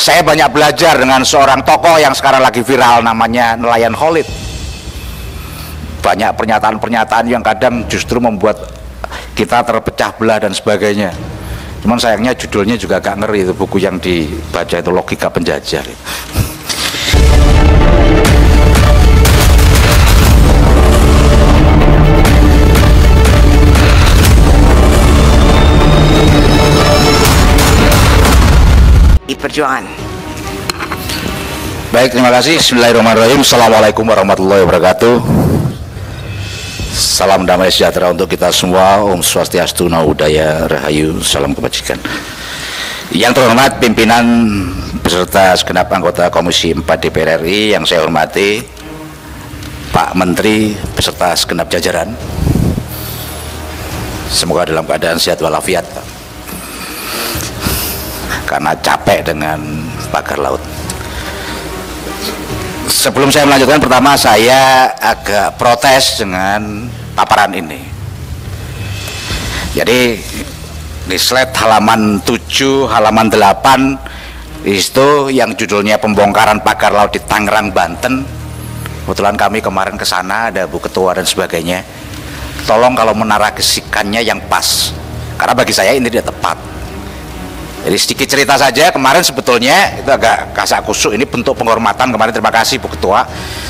Saya banyak belajar dengan seorang tokoh yang sekarang lagi viral, namanya Nelayan Khalid. Banyak pernyataan-pernyataan yang kadang justru membuat kita terpecah belah dan sebagainya. Cuman sayangnya judulnya juga agak ngeri, itu buku yang dibaca itu Logika Penjajah. Perjuangan. Baik, terima kasih. Bismillahirrahmanirrahim. Assalamualaikum warahmatullahi wabarakatuh. Salam damai sejahtera untuk kita semua. Om Swastiastu, Namo Buddhaya, Rahayu, salam kebajikan. Yang terhormat pimpinan beserta segenap anggota Komisi 4 DPR RI yang saya hormati, Pak Menteri beserta segenap jajaran, semoga dalam keadaan sehat walafiat karena capek dengan pagar laut. Sebelum saya melanjutkan, pertama saya agak protes dengan paparan ini. Jadi di slide halaman 7, halaman 8 itu yang judulnya pembongkaran pagar laut di Tangerang, Banten. Kebetulan kami kemarin ke sana, ada Bu Ketua dan sebagainya. Tolong kalau menarasikannya yang pas, karena bagi saya ini tidak tepat. Jadi sedikit cerita saja, kemarin sebetulnya itu agak kasak kusuk, ini bentuk penghormatan kemarin, terima kasih Bu Ketua.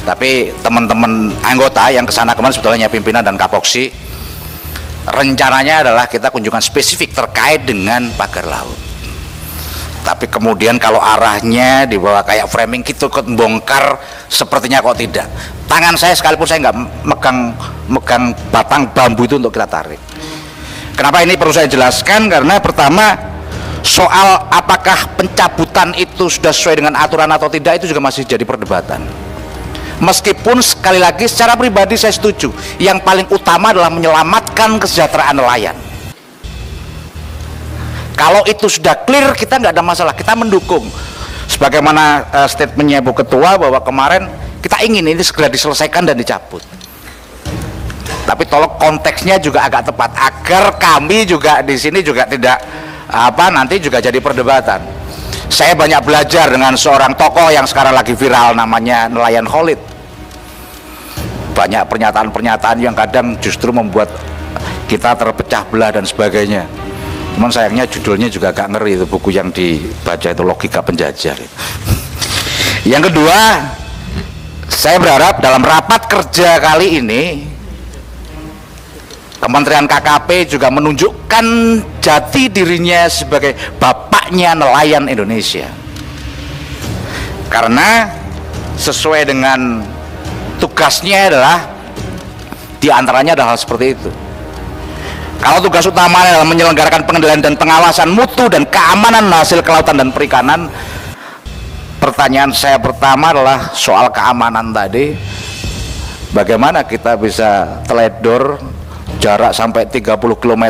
Tapi teman-teman anggota yang kesana kemarin sebetulnya pimpinan dan Kapoksi, rencananya adalah kita kunjungan spesifik terkait dengan pagar laut. Tapi kemudian kalau arahnya dibawa kayak framing gitu, ikut membongkar, sepertinya kok tidak. Tangan saya sekalipun saya nggak megang batang bambu itu untuk kita tarik. Kenapa ini perlu saya jelaskan? Karena pertama, soal apakah pencabutan itu sudah sesuai dengan aturan atau tidak, itu juga masih jadi perdebatan. Meskipun sekali lagi secara pribadi saya setuju, yang paling utama adalah menyelamatkan kesejahteraan nelayan. Kalau itu sudah clear, kita nggak ada masalah, kita mendukung. Sebagaimana statementnya Bu Ketua bahwa kemarin kita ingin ini segera diselesaikan dan dicabut. Tapi tolong konteksnya juga agak tepat, agar kami juga di sini juga tidak nanti juga jadi perdebatan. Saya banyak belajar dengan seorang tokoh yang sekarang lagi viral, namanya Nelayan Khalid. Banyak pernyataan-pernyataan yang kadang justru membuat kita terpecah belah dan sebagainya. Cuman sayangnya judulnya juga agak ngeri, itu buku yang dibaca itu Logika Penjajah. Yang kedua, saya berharap dalam rapat kerja kali ini Kementerian KKP juga menunjukkan jati dirinya sebagai bapaknya nelayan Indonesia. Karena sesuai dengan tugasnya adalah diantaranya ada hal seperti itu. Kalau tugas utamanya adalah menyelenggarakan pengendalian dan pengawasan mutu dan keamanan hasil kelautan dan perikanan, pertanyaan saya pertama adalah soal keamanan tadi. Bagaimana kita bisa teledor jarak sampai 30 km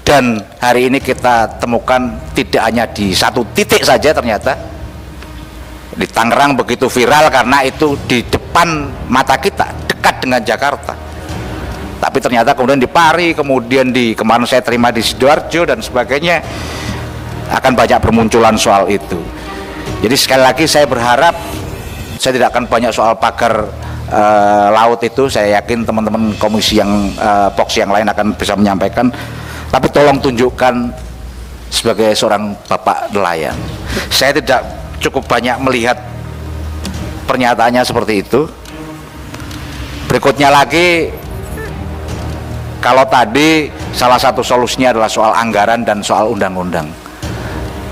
dan hari ini kita temukan tidak hanya di satu titik saja, ternyata di Tangerang begitu viral karena itu di depan mata kita, dekat dengan Jakarta. Tapi ternyata kemudian di Pari, kemudian kemarin saya terima di Sidoarjo dan sebagainya, akan banyak bermunculan soal itu. Jadi sekali lagi saya berharap saya tidak akan banyak soal pagar laut itu. Saya yakin teman-teman komisi yang Poksi yang lain akan bisa menyampaikan. Tapi tolong tunjukkan sebagai seorang bapak nelayan. Saya tidak cukup banyak melihat pernyataannya seperti itu. Berikutnya lagi, kalau tadi salah satu solusinya adalah soal anggaran dan soal undang-undang,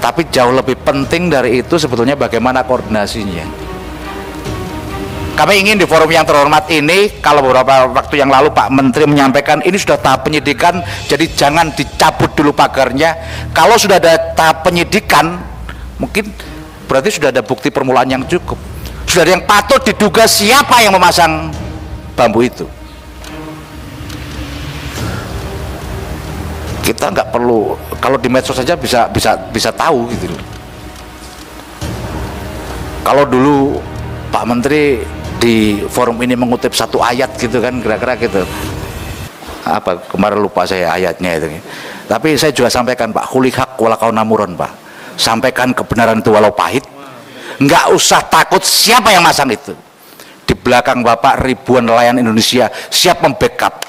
tapi jauh lebih penting dari itu sebetulnya bagaimana koordinasinya. Kami ingin di forum yang terhormat ini, kalau beberapa waktu yang lalu Pak Menteri menyampaikan ini sudah tahap penyidikan, jadi jangan dicabut dulu pagarnya. Kalau sudah ada tahap penyidikan, mungkin berarti sudah ada bukti permulaan yang cukup, sudah ada yang patut diduga siapa yang memasang bambu itu. Kita nggak perlu, kalau di medsos saja bisa tahu gitu. Kalau dulu Pak Menteri di forum ini mengutip satu ayat gitu kan, kira-kira gitu, kemarin lupa saya ayatnya itu. Tapi saya juga sampaikan, Pak, khuliqat walaqauna namuron, Pak, Sampaikan kebenaran itu walau pahit. Nggak usah takut siapa yang masang itu. Di belakang Bapak ribuan nelayan Indonesia siap membackup.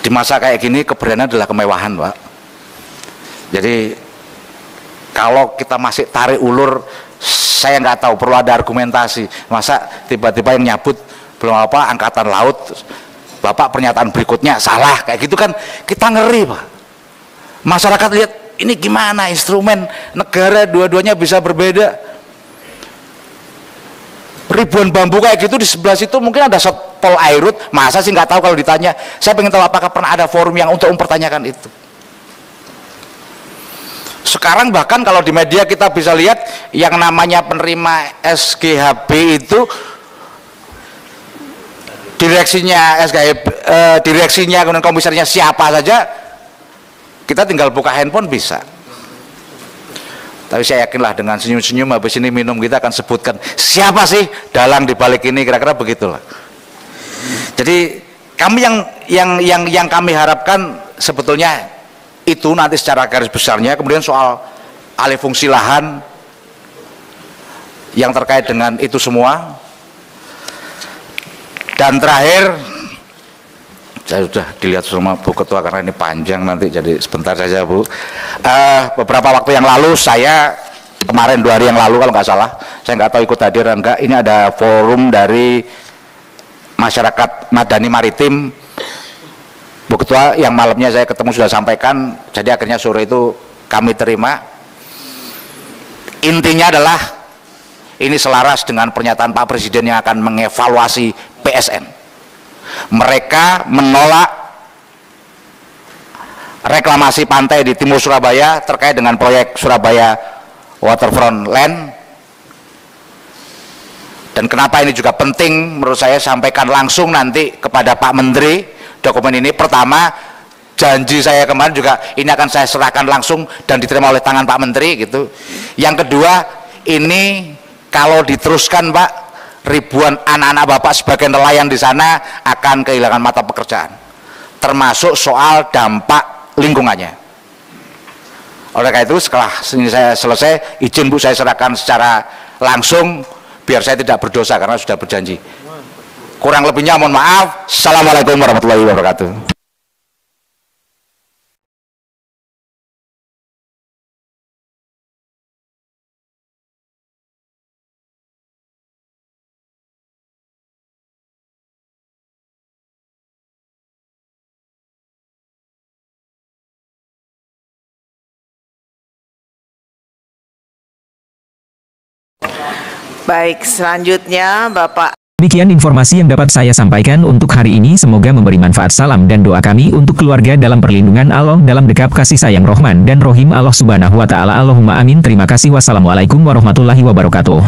Di masa kayak gini keberanian adalah kemewahan, Pak. Jadi kalau kita masih tarik ulur, saya nggak tahu, perlu ada argumentasi. Masa tiba-tiba yang nyabut belum apa angkatan laut, Bapak pernyataan berikutnya salah, kayak gitu kan kita ngeri, Pak. Masyarakat lihat ini gimana instrumen negara, dua-duanya bisa berbeda. Ribuan bambu kayak gitu di sebelah situ mungkin ada Satpol Airut, masa sih nggak tahu kalau ditanya. Saya pengen tahu apakah pernah ada forum yang untuk mempertanyakan itu. Sekarang bahkan kalau di media kita bisa lihat yang namanya penerima SGHB itu direksinya direksinya kemudian komisarnya siapa saja, kita tinggal buka handphone bisa. Tapi saya yakinlah dengan senyum-senyum habis ini minum kita akan sebutkan siapa sih dalang di balik ini, kira-kira begitulah. Jadi kami yang kami harapkan sebetulnya itu nanti secara garis besarnya. Kemudian soal alih fungsi lahan yang terkait dengan itu semua. Dan terakhir, saya sudah dilihat sama Bu Ketua karena ini panjang nanti, jadi sebentar saja Bu. Beberapa waktu yang lalu saya, kemarin 2 hari yang lalu kalau nggak salah, saya nggak tahu ikut hadir atau enggak, ini ada forum dari masyarakat Madani Maritim, Bu Ketua, yang malamnya saya ketemu sudah sampaikan, jadi akhirnya sore itu kami terima. Intinya adalah ini selaras dengan pernyataan Pak Presiden yang akan mengevaluasi PSN. Mereka menolak reklamasi pantai di timur Surabaya terkait dengan proyek Surabaya Waterfront Land. Dan kenapa ini juga penting menurut saya sampaikan langsung nanti kepada Pak Menteri dokumen ini. Pertama, janji saya kemarin juga ini akan saya serahkan langsung dan diterima oleh tangan Pak Menteri gitu. Yang kedua, ini kalau diteruskan Pak, ribuan anak-anak Bapak sebagai nelayan di sana akan kehilangan mata pekerjaan, termasuk soal dampak lingkungannya. Oleh karena itu setelah ini saya selesai, izin Bu saya serahkan secara langsung biar saya tidak berdosa karena sudah berjanji. Kurang lebihnya mohon maaf. Assalamualaikum warahmatullahi wabarakatuh. Baik, selanjutnya Bapak. Demikian informasi yang dapat saya sampaikan untuk hari ini. Semoga memberi manfaat. Salam dan doa kami untuk keluarga dalam perlindungan Allah, dalam dekap kasih sayang Rahman dan Rohim Allah Subhanahu wa Ta'ala. Allahumma amin. Terima kasih. Wassalamualaikum warahmatullahi wabarakatuh.